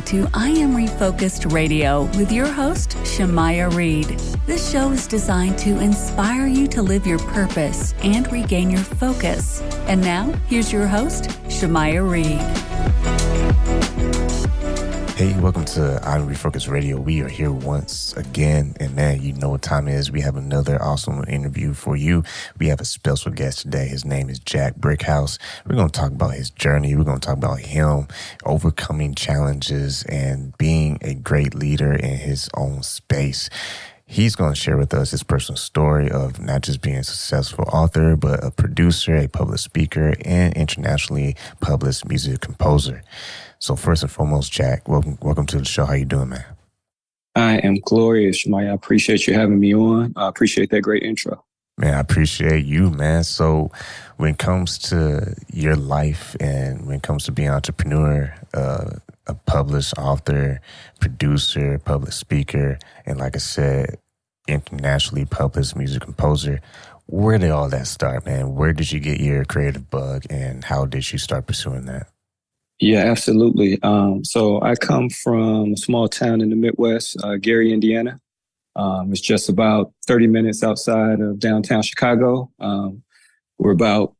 to I Am Refocused Radio with your host, Shamaya Reed. This show is designed to inspire you to live your purpose and regain your focus. And now, here's your host, Shamaya Reed. Hey, welcome to I Am Refocused Radio. We are here once again, and man, you know what time it is. We have another awesome interview for you. We have a special guest today. His name is Jack Brickhouse. We're going to talk about his journey. We're going to talk about him overcoming challenges and being a great leader in his own space. He's going to share with us his personal story of not just being a successful author, but a producer, a public speaker, and internationally published music composer. So first and foremost, Jack, welcome to the show. How you doing, man? I am glorious, Shamaya. I appreciate you having me on. I appreciate that great intro. Man, I appreciate you, man. So when it comes to your life and when it comes to being an entrepreneur, a published author, producer, public speaker, and like I said, internationally published music composer, where did all that start, man? Where did you get your creative bug and how did you start pursuing that? Yeah, absolutely. So I come from a small town in the Midwest, Gary, Indiana. It's just about 30 minutes outside of downtown Chicago. We're about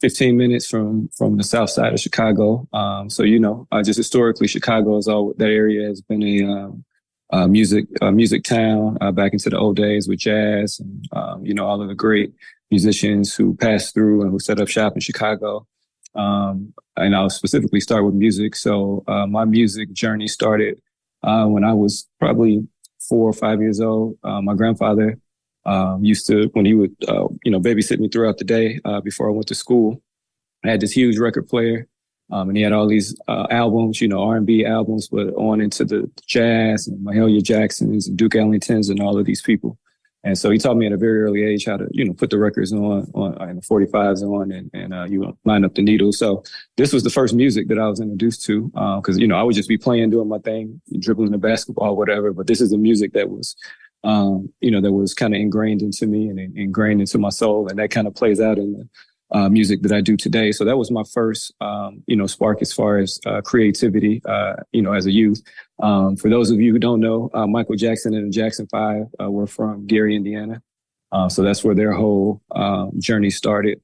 15 minutes from the south side of Chicago. So, just historically, Chicago that area has been a music town back into the old days with jazz and, all of the great musicians who passed through and who set up shop in Chicago. And I'll specifically start with music. So my music journey started when I was probably 4 or 5 years old. My grandfather used to, when he would, babysit me throughout the day before I went to school. I had this huge record player, and he had all these albums, R&B albums, but on into the jazz and Mahalia Jacksons and Duke Ellingtons and all of these people. And so he taught me at a very early age how to, put the records on and the 45s on and you line up the needles. So this was the first music that I was introduced to because, I would just be playing, doing my thing, dribbling the basketball, whatever. But this is the music that was, that was kind of ingrained into me and ingrained into my soul. And that kind of plays out in the music that I do today. So that was my first, spark as far as creativity, as a youth. For those of you who don't know, Michael Jackson and the Jackson 5 were from Gary, Indiana. So that's where their whole journey started.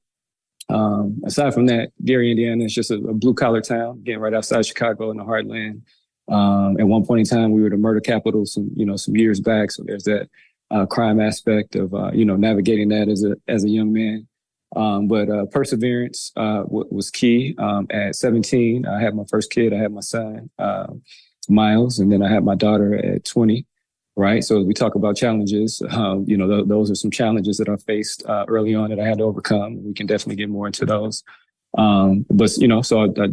Aside from that, Gary, Indiana is just a blue-collar town, again, right outside Chicago in the heartland. At one point in time, we were the murder capital some years back. So there's that crime aspect of, navigating that as a young man. But perseverance was key. At 17, I had my first kid. I had my son, Miles, and then I had my daughter at 20, right? So as we talk about challenges, those are some challenges that I faced early on that I had to overcome. We can definitely get more into those. So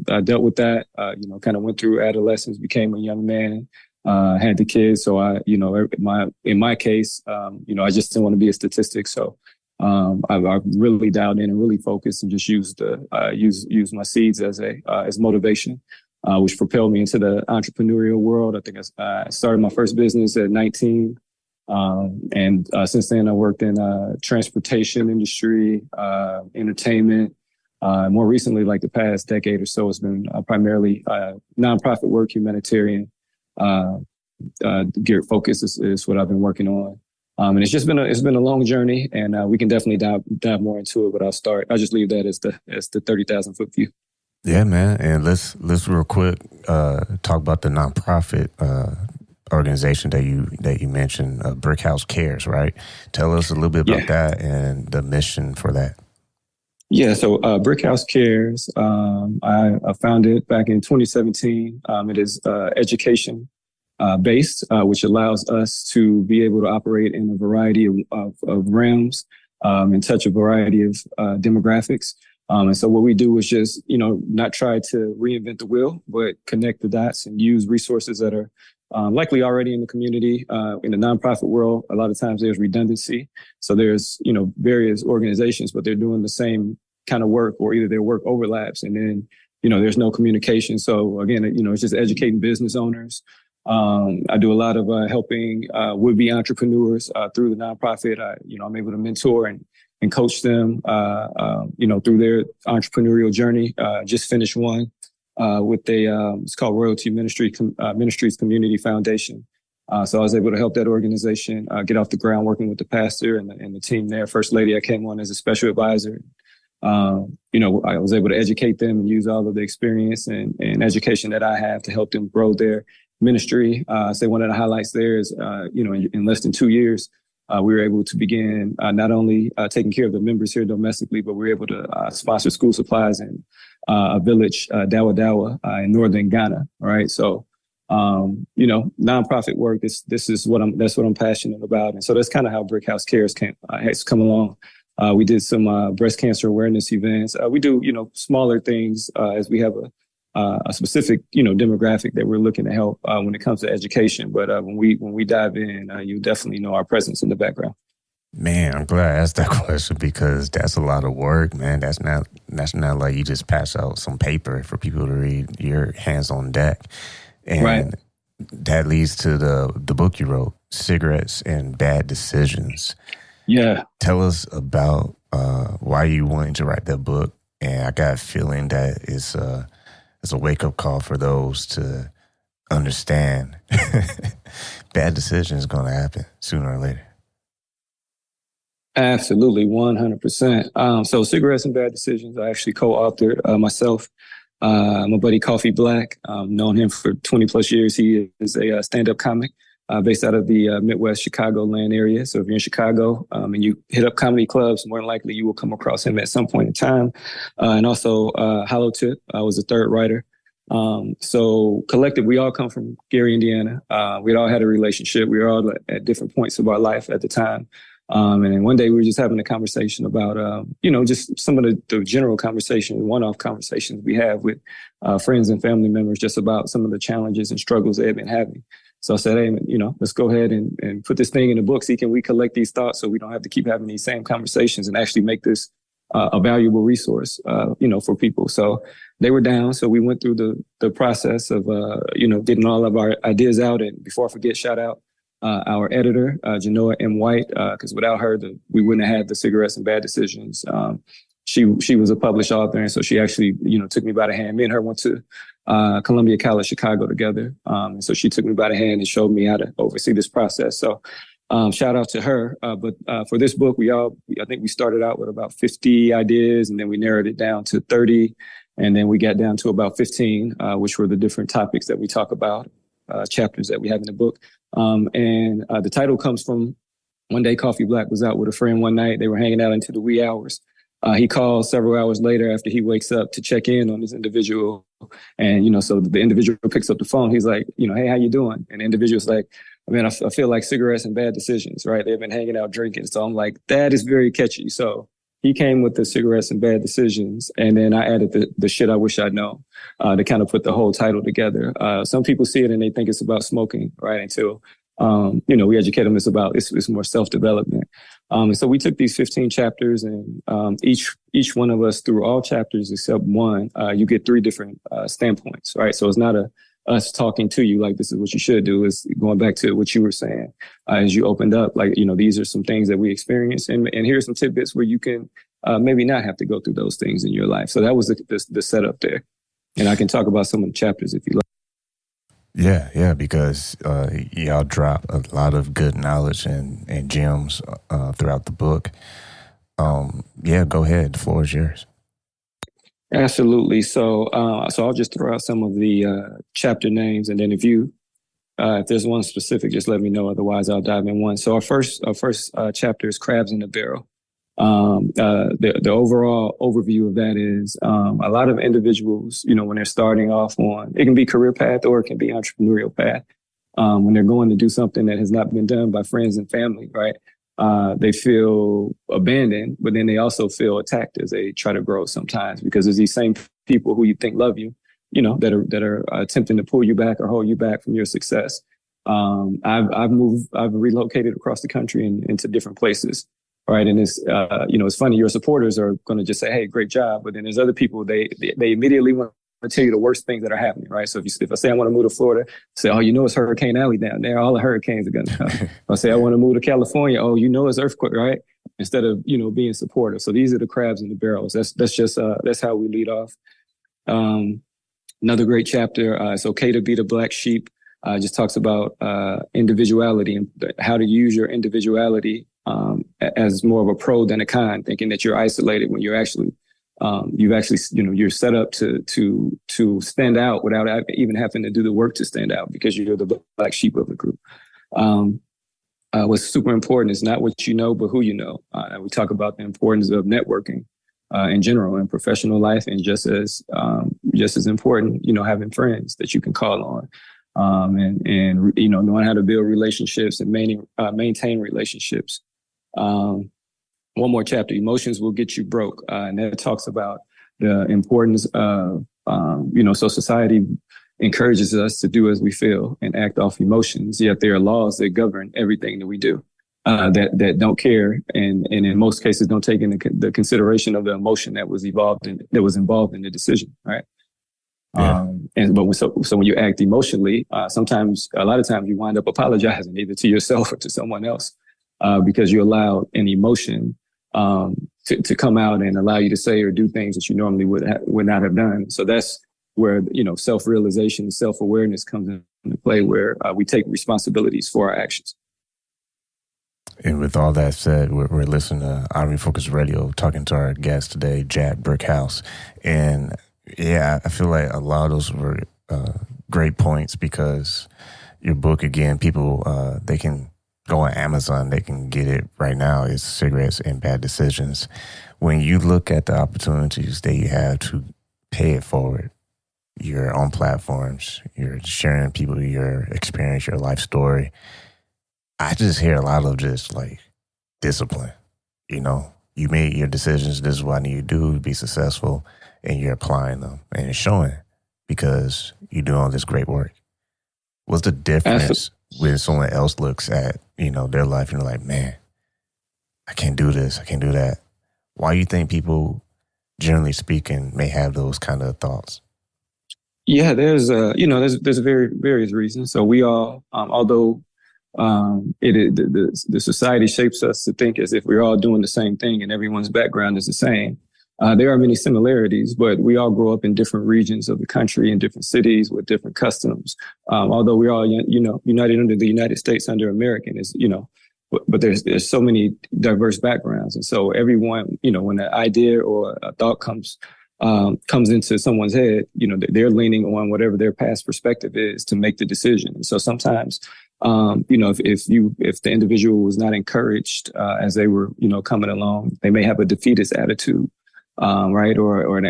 I dealt with that, kind of went through adolescence, became a young man, had the kids. So in my case, I just didn't want to be a statistic. So I really dialed in and really focused and just used my seeds as motivation, which propelled me into the entrepreneurial world. I think I started my first business at 19. And since then I worked in transportation industry, entertainment. More recently, like the past decade or so, it's been primarily nonprofit work, humanitarian. Geared focus is what I've been working on. And it's been a long journey, and we can definitely dive more into it. But I'll just leave that as the 30,000 foot view. Yeah, man. And let's real quick talk about the nonprofit organization that you mentioned, Brickhouse Cares, right? Tell us a little bit about that and the mission for that. Yeah, so Brickhouse Cares, I founded back in 2017. It is education based, which allows us to be able to operate in a variety of realms and touch a variety of demographics. And so what we do is just, not try to reinvent the wheel, but connect the dots and use resources that are likely already in the community. In the nonprofit world, a lot of times there's redundancy. So there's, various organizations, but they're doing the same kind of work, or either their work overlaps and then, there's no communication. So again, it's just educating business owners. I do a lot of helping would-be entrepreneurs through the nonprofit. I'm able to mentor and coach them, through their entrepreneurial journey. Just finished one with it's called Royalty Ministries Community Foundation. So I was able to help that organization get off the ground, working with the pastor and the team there. First Lady, I came on as a special advisor. I was able to educate them and use all of the experience and education that I have to help them grow their ministry. So one of the highlights there is, in less than 2 years, we were able to begin not only taking care of the members here domestically, but we were able to sponsor school supplies in a village, Dawa Dawa, in northern Ghana. All right. So, nonprofit work, that's what I'm passionate about. And so that's kind of how Brickhouse Cares has come along. We did some breast cancer awareness events. We do, smaller things as we have a specific, demographic that we're looking to help when it comes to education. But when we dive in, you definitely know our presence in the background. Man, I'm glad I asked that question because that's a lot of work, man. That's not like you just pass out some paper for people to read. Your hands on deck. And right. That leads to the book you wrote, Cigarettes and Bad Decisions. Yeah. Tell us about why you wanted to write that book. And I got a feeling that it's a wake-up call for those to understand bad decisions going to happen sooner or later. Absolutely, 100%. So Cigarettes and Bad Decisions, I actually co-authored myself. My buddy Coffee Black, known him for 20 plus years. He is a stand-up comic based out of the Midwest Chicagoland area. So if you're in Chicago and you hit up comedy clubs, more than likely you will come across him at some point in time. And also Hollow Tip was a third writer. So collective, we all come from Gary, Indiana. We all had a relationship. We were all at different points of our life at the time. And then one day we were just having a conversation about, just some of the general conversations, one-off conversations we have with friends and family members just about some of the challenges and struggles they've been having. So I said, hey, let's go ahead and put this thing in the book. See, can we collect these thoughts so we don't have to keep having these same conversations and actually make this a valuable resource, for people. So they were down. So we went through the process of, getting all of our ideas out. And before I forget, shout out our editor, Genoa M. White, because without her, we wouldn't have had the Cigarettes and Bad Decisions. She was a published author, and so she actually, took me by the hand. Me and her went to Columbia College Chicago together, and so she took me by the hand and showed me how to oversee this process. So shout out to her. But for this book, I think we started out with about 50 ideas, and then we narrowed it down to 30, and then we got down to about 15, which were the different topics that we talk about, chapters that we have in the book. And the title comes from one day Coffee Black was out with a friend one night. They were hanging out into the wee hours. He calls several hours later after he wakes up to check in on this individual. And, so the individual picks up the phone. He's like, hey, how you doing? And the individual's like, I feel like cigarettes and bad decisions, right? They've been hanging out drinking. So I'm like, that is very catchy. So he came with the Cigarettes and Bad Decisions. And then I added the shit I wish I'd known to kind of put the whole title together. Some people see it and they think it's about smoking, right? Until, we educate them it's more self-development. And so we took these 15 chapters and each one of us through all chapters except one, you get 3 different standpoints, right? So it's not us talking to you like this is what you should do. Is going back to what you were saying as you opened up, like, these are some things that we experience and here's some tidbits where you can maybe not have to go through those things in your life. So that was the setup there. And I can talk about some of the chapters if you like. Yeah, because y'all drop a lot of good knowledge and gems throughout the book. Go ahead. The floor is yours. Absolutely. So I'll just throw out some of the chapter names, and then if there's one specific, just let me know. Otherwise, I'll dive in one. So our first chapter is Crabs in the Barrel. The overall overview of that is a lot of individuals, when they're starting off it can be career path or it can be entrepreneurial path. When they're going to do something that has not been done by friends and family, right? They feel abandoned, but then they also feel attacked as they try to grow sometimes because there's these same people who you think love you, that are attempting to pull you back or hold you back from your success. I've relocated across the country and into different places. Right. And it's funny. Your supporters are going to just say, hey, great job. But then there's other people, they immediately want to tell you the worst things that are happening. Right. So if I say I want to move to Florida, say, oh, it's Hurricane Alley down there. All the hurricanes are going to come. If I say I want to move to California, oh, it's earthquake. Right. Instead of, being supportive. So these are the crabs in the barrels. That's how we lead off. Another great chapter, It's Okay to Be the Black Sheep. Just talks about individuality and how to use your individuality as more of a pro than a con, thinking that you're isolated when you're actually you're set up to stand out without even having to do the work to stand out because you're the black sheep of the group. What's super important is not what you know, but who you know. We talk about the importance of networking in general in professional life, and just as important, having friends that you can call on. And knowing how to build relationships and maintain relationships. One more chapter, Emotions Will Get You Broke. And that talks about the importance of, so society encourages us to do as we feel and act off emotions, yet there are laws that govern everything that we do that don't care and in most cases don't take into the consideration of the emotion that was involved in the decision, right? Yeah. So when you act emotionally, a lot of times you wind up apologizing either to yourself or to someone else because you allowed an emotion to come out and allow you to say or do things that you normally would not have done. So that's where self-realization, self-awareness comes into play, where we take responsibilities for our actions. And with all that said, we're listening to I Am Refocused Radio, talking to our guest today, Jack Brickhouse, and yeah, I feel like a lot of those were great points because your book, again, people, they can go on Amazon, they can get it right now. It's Cigarettes and Bad Decisions. When you look at the opportunities that you have to pay it forward, you're on platforms, you're sharing people your experience, your life story. I just hear a lot of just like discipline. You made your decisions. This is what I need to do to be successful. And you're applying them and it's showing because you're doing all this great work. What's the difference when someone else looks at, their life and they're like, man, I can't do this. I can't do that. Why do you think people, generally speaking, may have those kind of thoughts? Yeah, there's various reasons. So we all, although the society shapes us to think as if we're all doing the same thing and everyone's background is the same. There are many similarities, but we all grow up in different regions of the country, in different cities with different customs. Although we're all, united under the United States, under American, but there's so many diverse backgrounds. And so everyone, when an idea or a thought comes into someone's head, they're leaning on whatever their past perspective is to make the decision. And so sometimes, if the individual was not encouraged as they were, coming along, they may have a defeatist attitude. Right? Or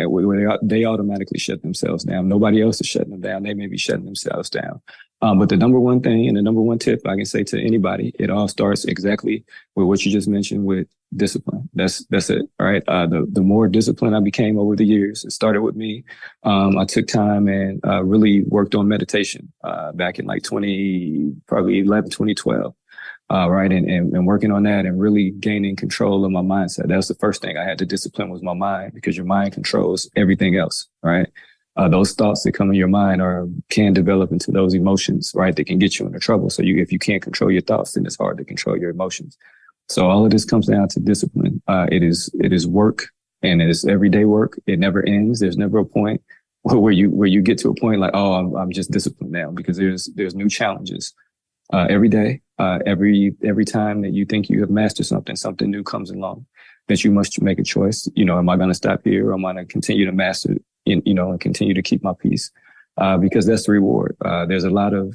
they automatically shut themselves down. Nobody else is shutting them down. They may be shutting themselves down. But the number one thing and the number one tip I can say to anybody, it all starts exactly with what you just mentioned with discipline. That's it. Right. The more disciplined I became over the years, it started with me. I took time and really worked on meditation back in like 2012. Right. And working on that and really gaining control of my mindset. That was the first thing I had to discipline was my mind, because your mind controls everything else. Right. Those thoughts that come in your mind can develop into those emotions, right? That can get you into trouble. So if you can't control your thoughts, then it's hard to control your emotions. So all of this comes down to discipline. It is work, and it is everyday work. It never ends. There's never a point where you get to a point like, oh, I'm just disciplined now, because there's new challenges. Every day, every time that you think you have mastered something new comes along that you must make a choice. Am I going to stop here, or am I going to continue to master it, and continue to keep my peace? Because that's the reward. There's a lot of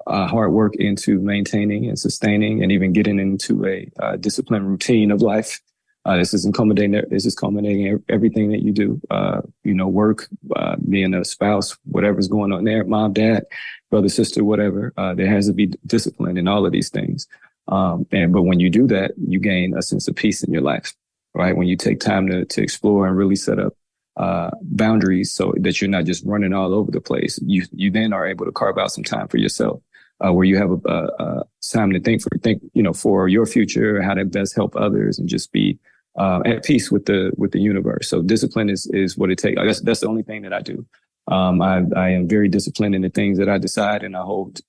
hard work into maintaining and sustaining and even getting into a disciplined routine of life. This is culminating everything that you do. Work, being a spouse, whatever's going on there, mom, dad, brother, sister, whatever. There has to be discipline in all of these things. But when you do that, you gain a sense of peace in your life, right? When you take time to explore and really set up boundaries so that you're not just running all over the place, you then are able to carve out some time for yourself, where you have a time to think for your future, how to best help others, and just be at peace with the universe. So discipline is what it takes. I guess that's the only thing that I do. I am very disciplined in the things that I decide, and I hold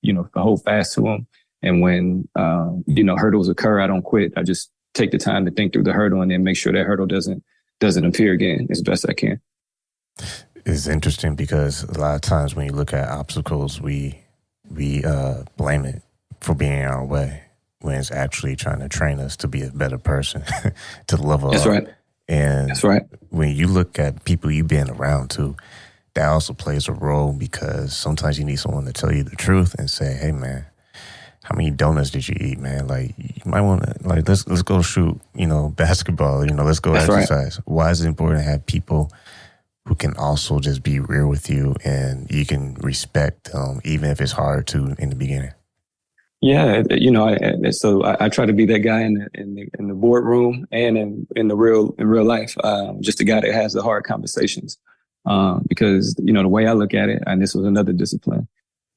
fast to them. And when hurdles occur, I don't quit. I just take the time to think through the hurdle and then make sure that hurdle doesn't appear again as best I can. It's interesting because a lot of times when you look at obstacles, we blame it for being in our way when it's actually trying to train us to be a better person, to level That's up. right. And That's right. when you look at people you've been around too, that also plays a role because sometimes you need someone to tell you the truth and say, hey, man, how many donuts did you eat, man? Like, you might want to, like, let's go shoot, basketball, let's go That's exercise. Right. Why is it important to have people who can also just be real with you and you can respect them, even if it's hard to in the beginning? Yeah, so I try to be that guy in the boardroom and in real life, just the guy that has the hard conversations. Because the way I look at it, and this was another discipline,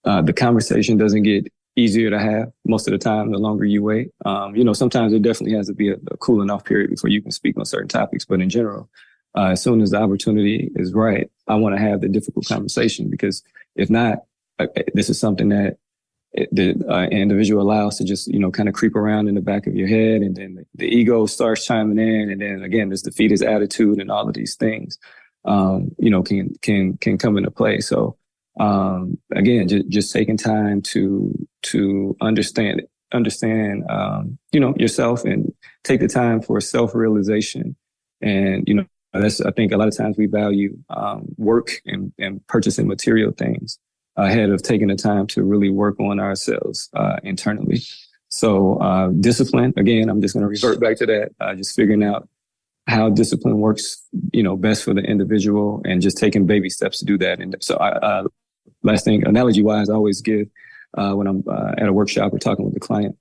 the conversation doesn't get easier to have most of the time the longer you wait. Sometimes there definitely has to be a cooling off period before you can speak on certain topics, but in general, as soon as the opportunity is right, I want to have the difficult conversation, because if not, this is something that the individual allows to just, kind of creep around in the back of your head, and then the ego starts chiming in, and then again, this defeatist attitude and all of these things, can come into play. So, again, just taking time to understand, yourself, and take the time for self-realization. And, I think a lot of times we value work and purchasing material things ahead of taking the time to really work on ourselves internally. So discipline, again, I'm just going to revert back to that, just figuring out how discipline works, best for the individual, and just taking baby steps to do that. And so last thing, analogy-wise, I always give when I'm at a workshop or talking with the client.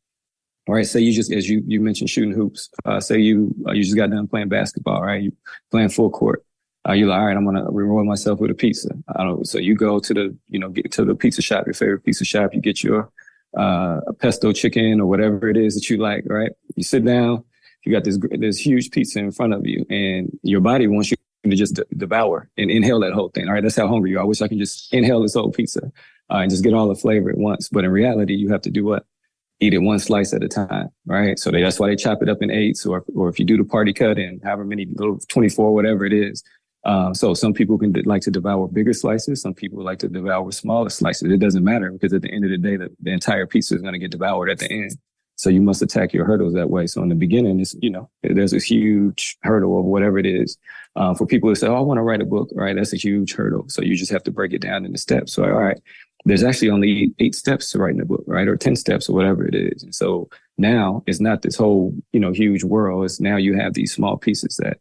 All right, say you just, as you mentioned, shooting hoops. Say you just got done playing basketball, right? You playing full court. You're like, all right, I'm gonna reward myself with a pizza. So you go to get to the pizza shop, your favorite pizza shop. You get your a pesto chicken or whatever it is that you like, right? You sit down. You got this huge pizza in front of you, and your body wants you to just devour and inhale that whole thing. All right, that's how hungry you are. I wish I could just inhale this whole pizza and just get all the flavor at once. But in reality, you have to do what? Eat it one slice at a time, right? So that's why they chop it up in eighths, or if you do the party cut in however many little 24, whatever it is. So some people can like to devour bigger slices. Some people like to devour smaller slices. It doesn't matter, because at the end of the day, the entire pizza is going to get devoured at the end. So you must attack your hurdles that way. So in the beginning, it's, there's a huge hurdle of whatever it is. For people who say, oh, I want to write a book, right? That's a huge hurdle. So you just have to break it down into steps. So, all right, there's actually only 8 steps to writing a book, right? Or 10 steps or whatever it is. And so now it's not this whole, huge world. It's now you have these small pieces that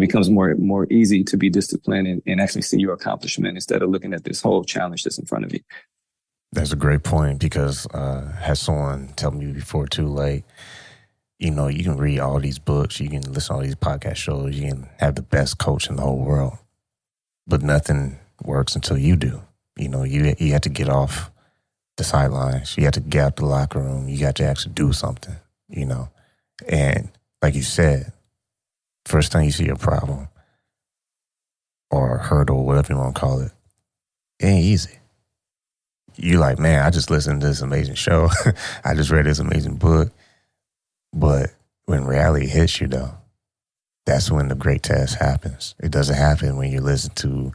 becomes more easy to be disciplined and actually see your accomplishment instead of looking at this whole challenge that's in front of you. That's a great point, because has someone tell me before too, like, you can read all these books, you can listen to all these podcast shows, you can have the best coach in the whole world, but nothing works until you do. You have to get off the sidelines. You have to get out the locker room. You got to actually do something, And like you said, first time you see a problem or a hurdle, whatever you want to call it, it ain't easy. You're like, man, I just listened to this amazing show. I just read this amazing book. But when reality hits you, though, that's when the great test happens. It doesn't happen when you listen to,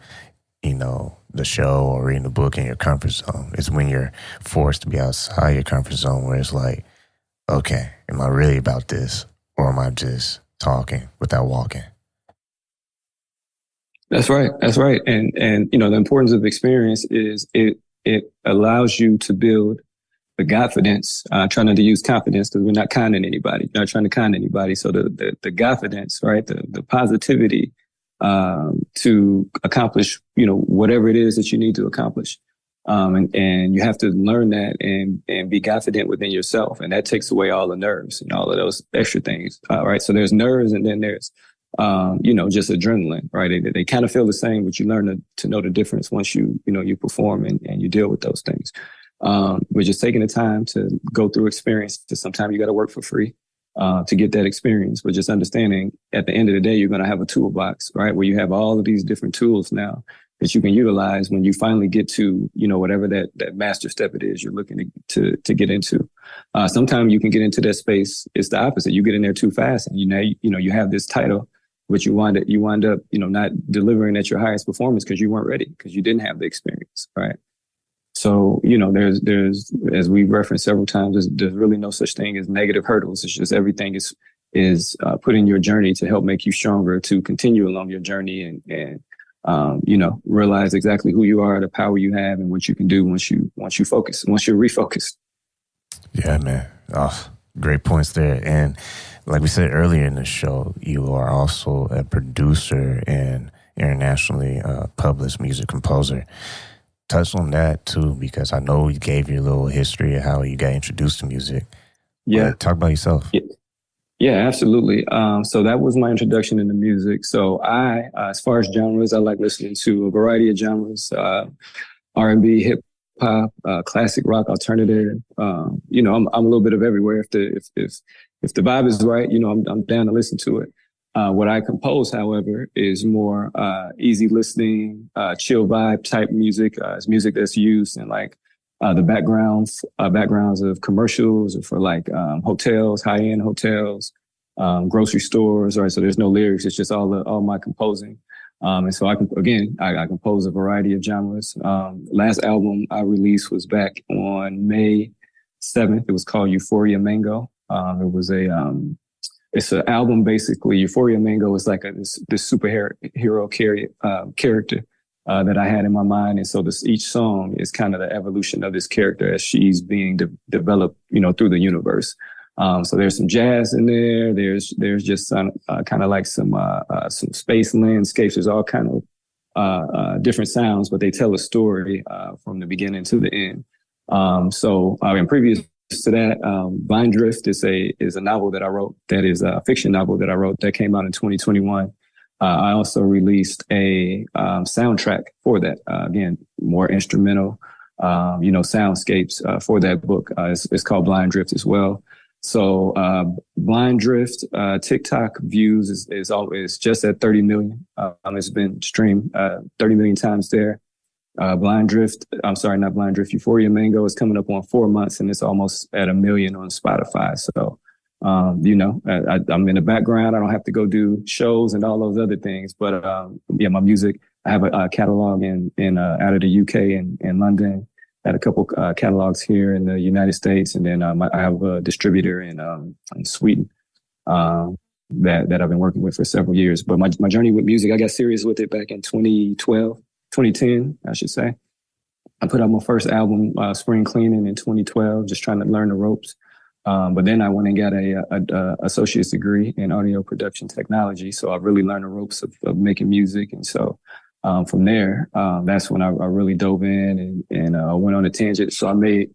the show or reading the book in your comfort zone. It's when you're forced to be outside your comfort zone where it's like, okay, am I really about this, or am I just talking without walking? That's right. That's right. And the importance of experience is it allows you to build the confidence, trying not to use confidence because we're not conning anybody, not trying to con anybody. So the confidence, right? The positivity, to accomplish, whatever it is that you need to accomplish. And you have to learn that and be confident within yourself. And that takes away all the nerves and all of those extra things. Right. So there's nerves, and then there's, just adrenaline, right? They kind of feel the same, but you learn to know the difference once you perform and you deal with those things. We're just taking the time to go through experience. Sometimes you got to work for free to get that experience, but just understanding at the end of the day, you're going to have a toolbox, right? Where you have all of these different tools now that you can utilize when you finally get to, whatever that master step it is you're looking to get into. Sometimes you can get into that space. It's the opposite. You get in there too fast, and you have this title but you wind up, not delivering at your highest performance because you weren't ready, because you didn't have the experience, right? So, there's, as we referenced several times, there's really no such thing as negative hurdles. It's just everything is put in your journey to help make you stronger, to continue along your journey and realize exactly who you are, the power you have, and what you can do once you're refocused. Yeah, man. Oh, great points there. And like we said earlier in the show, you are also a producer and internationally published music composer. Touch on that too, because I know you gave your little history of how you got introduced to music. Yeah. Talk about yourself. Yeah, absolutely. So that was my introduction into music. So I, as far as genres, I like listening to a variety of genres, R&B, hip hop, classic rock, alternative. I'm a little bit of everywhere. If the vibe is right, I'm down to listen to it. What I compose, however, is more easy listening, chill vibe type music. It's music that's used in like the backgrounds of commercials or for like hotels, high-end hotels, grocery stores. Right, so there's no lyrics. It's just all my composing. And so I compose a variety of genres. Last album I released was back on May 7th. It was called Euphoria Mango. It's an album, basically. Euphoria Mango is like this superhero character that I had in my mind. And so each song is kind of the evolution of this character as she's being developed, through the universe. So there's some jazz in there. There's just some kind of like some space landscapes. There's all kind of different sounds, but they tell a story from the beginning to the end. In previous to that, Vine Drift is a novel that I wrote. That is a fiction novel that I wrote that came out in 2021. I also released a soundtrack for that. Again, more instrumental, soundscapes for that book. It's called Blind Drift as well. So Blind Drift, TikTok views is always just at 30 million. It's been streamed 30 million times there. Euphoria Mango is coming up on 4 months, and it's almost at 1 million on Spotify. So, I'm in the background. I don't have to go do shows and all those other things. But my music, I have a catalog in out of the UK and London. I had a couple catalogs here in the United States, and then I have a distributor in Sweden that I've been working with for several years. But my journey with music, I got serious with it back in 2010, I should say. I put out my first album, Spring Cleaning, in 2012, just trying to learn the ropes. But then I went and got a associate's degree in audio production technology. So I really learned the ropes of making music. And so from there, that's when I really dove in and went on a tangent. So I made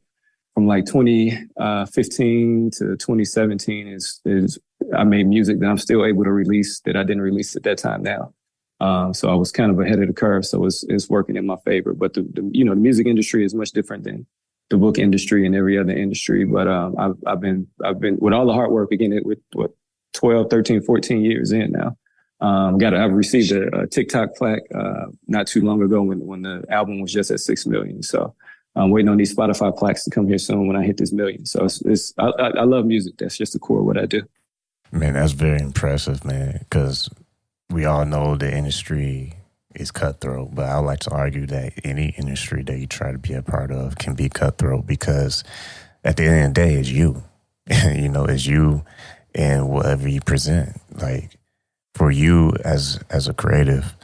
from like 2015 to 2017 I made music that I'm still able to release that I didn't release at that time now. So I was kind of ahead of the curve. So it's working in my favor. But the music industry is much different than the book industry and every other industry. But I've been with all the hard work, again, with 12, 13, 14 years in now. I've received a TikTok plaque not too long ago when the album was just at 6 million. So I'm waiting on these Spotify plaques to come here soon when I hit this million. So I love music. That's just the core of what I do. Man, that's very impressive, man, because we all know the industry is cutthroat, but I would like to argue that any industry that you try to be a part of can be cutthroat, because at the end of the day, it's you. It's you and whatever you present. Like, for you as a creative,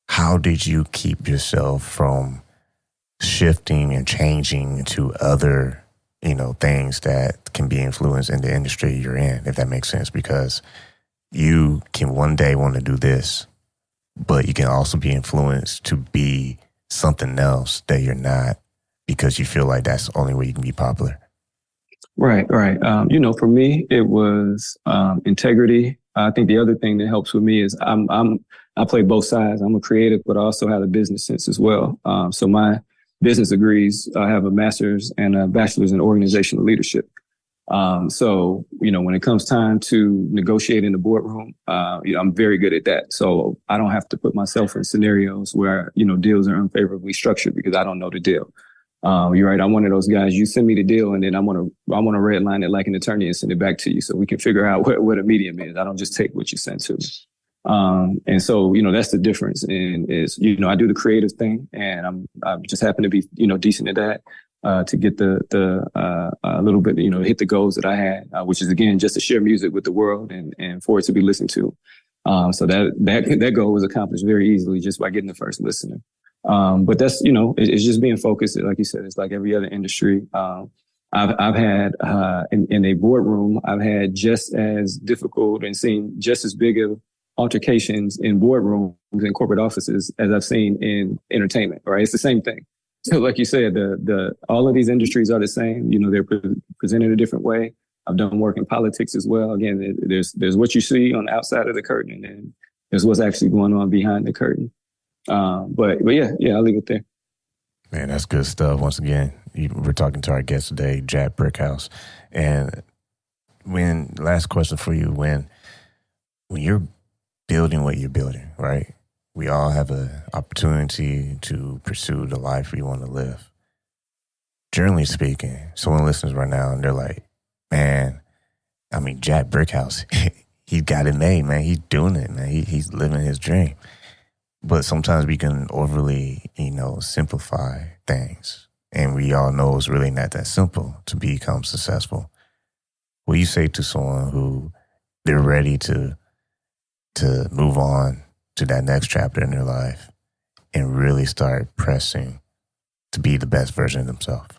how did you keep yourself from shifting and changing to other, things that can be influenced in the industry you're in, if that makes sense? Because you can one day want to do this, but you can also be influenced to be something else that you're not, because you feel like that's the only way you can be popular. Right. For me, it was integrity. I think the other thing that helps with me is I play both sides. I'm a creative, but I also have a business sense as well. So my business degrees, I have a master's and a bachelor's in organizational leadership. So when it comes time to negotiate in the boardroom, I'm very good at that. So I don't have to put myself in scenarios where, deals are unfavorably structured because I don't know the deal. You're right. I'm one of those guys. You send me the deal, and then I want to redline it like an attorney and send it back to you so we can figure out what a medium is. I don't just take what you send to me. And so, that's the difference. And is, I do the creative thing, and I just happen to be, decent at that, to get the little bit, hit the goals that I had, which is again, just to share music with the world and for it to be listened to. So that goal was accomplished very easily just by getting the first listener. But that's, it's just being focused. Like you said, it's like every other industry. I've had, in a boardroom, I've had just as difficult and seen just as big of altercations in boardrooms and corporate offices as I've seen in entertainment, right? It's the same thing. So like you said, all of these industries are the same. They're presented a different way. I've done work in politics as well. Again, there's what you see on the outside of the curtain, and then there's what's actually going on behind the curtain. But yeah, I'll leave it there. Man, that's good stuff. Once again, we're talking to our guest today, Jack Brickhouse. And last question for you, when you're building what you're building, right? We all have an opportunity to pursue the life we want to live. Generally speaking, someone listens right now and they're like, man, Jack Brickhouse, he got it made, man. He's doing it, man. He's living his dream. But sometimes we can overly, simplify things. And we all know it's really not that simple to become successful. What do you say to someone who they're ready to move on to that next chapter in their life and really start pressing to be the best version of themselves?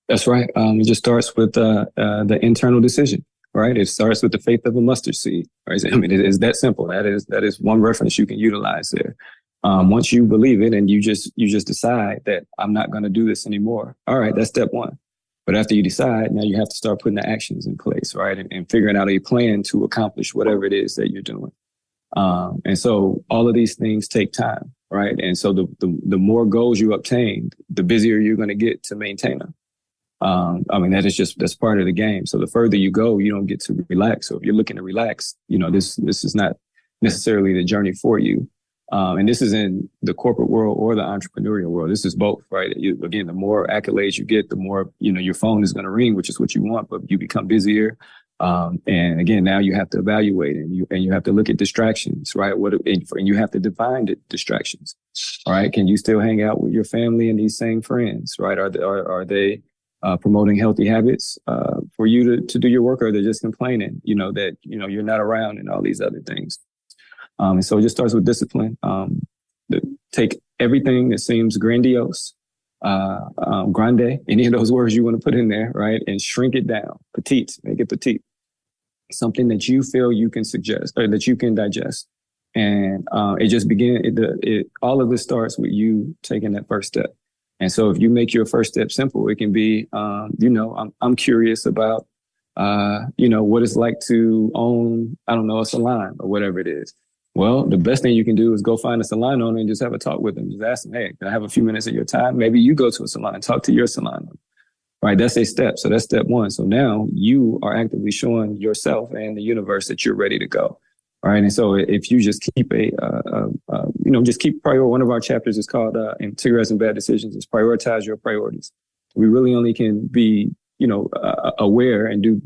That's right. It just starts with the internal decision, right? It starts with the faith of a mustard seed, right? It is that simple. That is one reference you can utilize there. Once you believe it and you just decide that I'm not going to do this anymore. All right, that's step one. But after you decide, now you have to start putting the actions in place, right? And figuring out a plan to accomplish whatever it is that you're doing. And so all of these things take time, right? And so the more goals you obtain, the busier you're going to get to maintain them. That's part of the game. So the further you go, you don't get to relax. So if you're looking to relax, this is not necessarily the journey for you. And this is in the corporate world or the entrepreneurial world. This is both, right? Again, the more accolades you get, the more, your phone is going to ring, which is what you want, but you become busier. And again, now you have to evaluate and you have to look at distractions, right? And you have to define the distractions, all right? Can you still hang out with your family and these same friends, right? Are they promoting healthy habits for you to do your work, or they're just complaining, that, you're not around and all these other things. And so it just starts with discipline. Take everything that seems grandiose, grande, any of those words you want to put in there, right? And shrink it down. Petite, make it petite. Something that you feel you can suggest or that you can digest. And it just all of this starts with you taking that first step. And so if you make your first step simple, it can be, I'm curious about, what it's like to own, a salon or whatever it is. Well, the best thing you can do is go find a salon owner and just have a talk with them. Just ask them, hey, can I have a few minutes of your time? Maybe you go to a salon and talk to your salon owner. Right, that's a step. So that's step one. So now you are actively showing yourself and the universe that you're ready to go. All right. And so if you just keep one of our chapters is called in Treacherous and Bad Decisions is prioritize your priorities. We really only can be, aware and do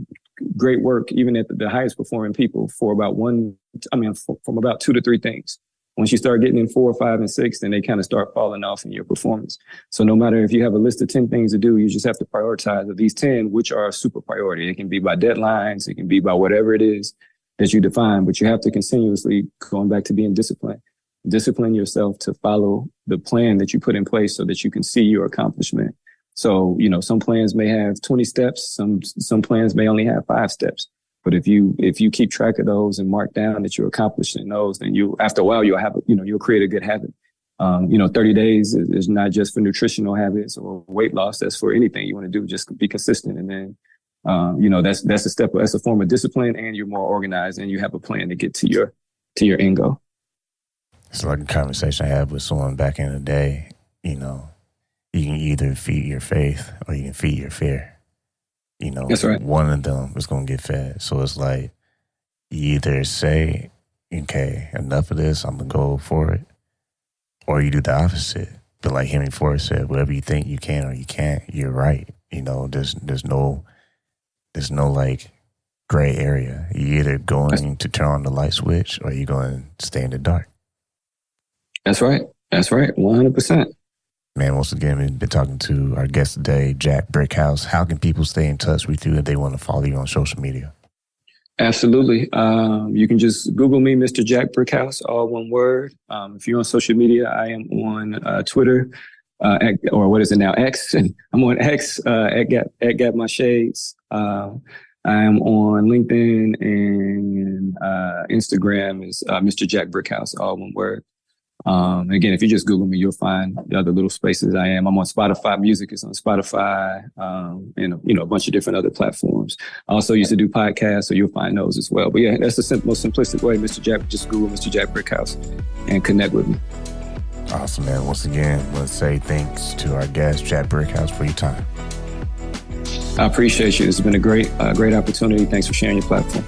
great work, even at the highest performing people from about 2 to 3 things. Once you start getting in 4, 5, and 6, then they kind of start falling off in your performance. So no matter if you have a list of 10 things to do, you just have to prioritize of these 10, which are a super priority. It can be by deadlines. It can be by whatever it is that you define, but you have to continuously, going back to being disciplined, discipline yourself to follow the plan that you put in place so that you can see your accomplishment. So, some plans may have 20 steps. Some plans may only have 5 steps. But if you keep track of those and mark down that you're accomplishing those, then after a while, you'll create a good habit. 30 days is not just for nutritional habits or weight loss. That's for anything you want to do. Just be consistent. And then, that's a step. That's a form of discipline, and you're more organized and you have a plan to get to your end goal. It's like a conversation I had with someone back in the day. You can either feed your faith or you can feed your fear. That's right. One of them is going to get fed. So it's like you either say, okay, enough of this, I'm going to go for it, or you do the opposite. But like Henry Ford said, whatever you think you can or you can't, you're right. There's no like gray area. You're either going to turn on the light switch or you're going to stay in the dark. That's right. 100%. Man, once again, we've been talking to our guest today, Jack Brickhouse. How can people stay in touch with you if they want to follow you on social media? Absolutely. You can just Google me, Mr. Jack Brickhouse, all one word. If you're on social media, I am on Twitter, or what is it now, X? I'm on X, at Got My Shades. I am on LinkedIn, and Instagram is Mr. Jack Brickhouse, all one word. Again, if you just Google me, you'll find the other little spaces I am. I'm on Spotify. Music is on Spotify, and a bunch of different other platforms. I also used to do podcasts, so you'll find those as well. But yeah, that's the most simplistic way, Mr. Jack. Just Google Mr. Jack Brickhouse and connect with me. Awesome, man. Once again, let's say thanks to our guest, Jack Brickhouse, for your time. I appreciate you. It's been a great opportunity. Thanks for sharing your platform.